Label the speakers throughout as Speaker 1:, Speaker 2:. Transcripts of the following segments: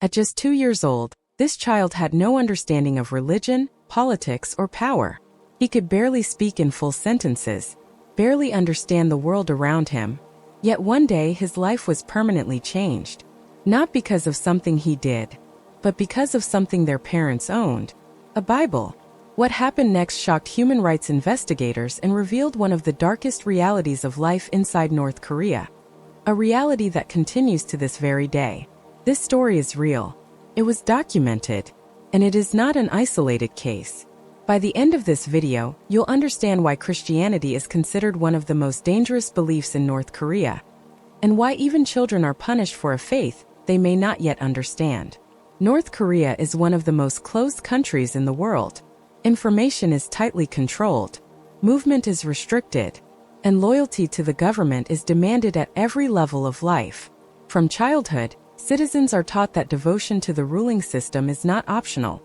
Speaker 1: At just 2 years old, this child had no understanding of religion, politics, or power. He could barely speak in full sentences, barely understand the world around him. Yet one day his life was permanently changed. Not because of something he did, but because of something their parents owned: a Bible. What happened next shocked human rights investigators and revealed one of the darkest realities of life inside North Korea. A reality that continues to this very day. This story is real. It was documented, and it is not an isolated case. By the end of this video, you'll understand why Christianity is considered one of the most dangerous beliefs in North Korea, and why even children are punished for a faith they may not yet understand. North Korea is one of the most closed countries in the world. Information is tightly controlled, movement is restricted, and loyalty to the government is demanded at every level of life. From childhood, citizens are taught that devotion to the ruling system is not optional.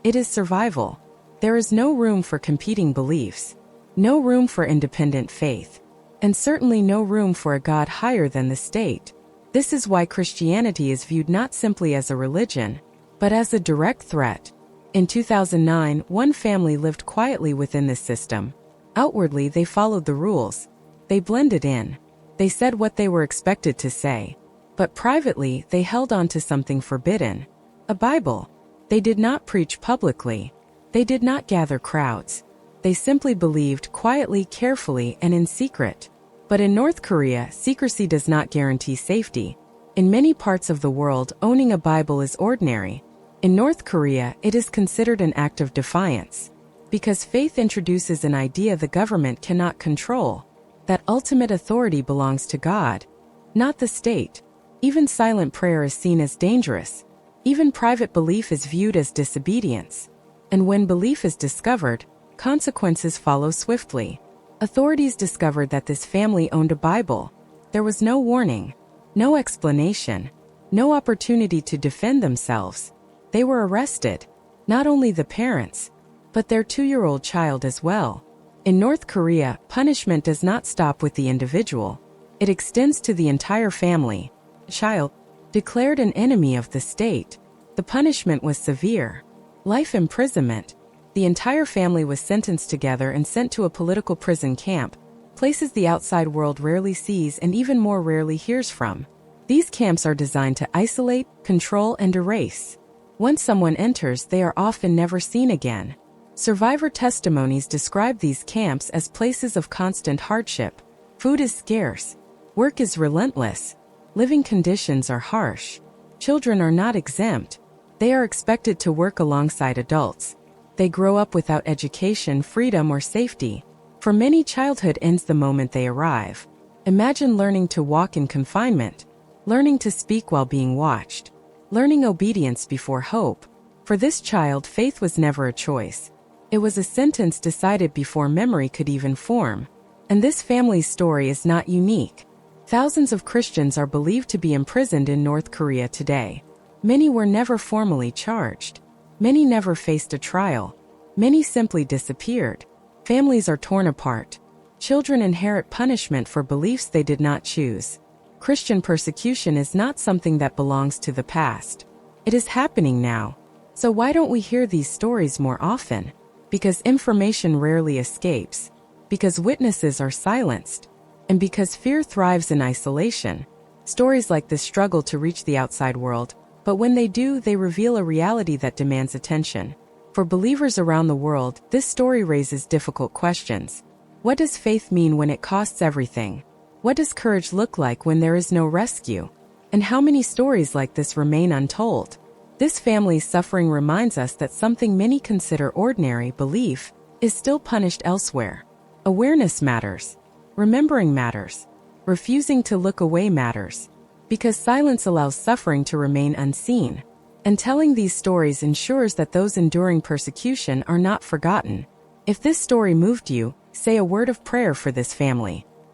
Speaker 1: It is survival. There is no room for competing beliefs, no room for independent faith, and certainly no room for a God higher than the state. This is why Christianity is viewed not simply as a religion, but as a direct threat. In 2009, one family lived quietly within this system. Outwardly, they followed the rules. They blended in. They said what they were expected to say. But privately, they held on to something forbidden: a Bible. They did not preach publicly. They did not gather crowds. They simply believed quietly, carefully, and in secret. But in North Korea, secrecy does not guarantee safety. In many parts of the world, owning a Bible is ordinary. In North Korea, it is considered an act of defiance, because faith introduces an idea the government cannot control, that ultimate authority belongs to God, not the state. Even silent prayer is seen as dangerous. Even private belief is viewed as disobedience. And when belief is discovered, consequences follow swiftly. Authorities discovered that this family owned a Bible. There was no warning, no explanation, no opportunity to defend themselves. They were arrested, not only the parents, but their 2-year-old child as well. In North Korea, punishment does not stop with the individual. It extends to the entire family. Child declared an enemy of the state. The punishment was severe: life imprisonment. The entire family was sentenced together and sent to a political prison camp, places the outside world rarely sees and even more rarely hears from. These camps are designed to isolate, control, and erase. Once someone enters, they are often never seen again. Survivor testimonies describe these camps as places of constant hardship. Food is scarce. Work is relentless. Living conditions are harsh. Children are not exempt. They are expected to work alongside adults. They grow up without education, freedom, or safety. For many, childhood ends the moment they arrive. Imagine learning to walk in confinement, learning to speak while being watched, learning obedience before hope. For this child, faith was never a choice. It was a sentence decided before memory could even form. And this family's story is not unique. Thousands of Christians are believed to be imprisoned in North Korea today. Many were never formally charged. Many never faced a trial. Many simply disappeared. Families are torn apart. Children inherit punishment for beliefs they did not choose. Christian persecution is not something that belongs to the past. It is happening now. So why don't we hear these stories more often? Because information rarely escapes. Because witnesses are silenced. And because fear thrives in isolation. Stories like this struggle to reach the outside world, but when they do, they reveal a reality that demands attention. For believers around the world, this story raises difficult questions. What does faith mean when it costs everything? What does courage look like when there is no rescue? And how many stories like this remain untold? This family's suffering reminds us that something many consider ordinary, belief, is still punished elsewhere. Awareness matters. Remembering matters. Refusing to look away matters. Because silence allows suffering to remain unseen. And telling these stories ensures that those enduring persecution are not forgotten. If this story moved you, say a word of prayer for this family.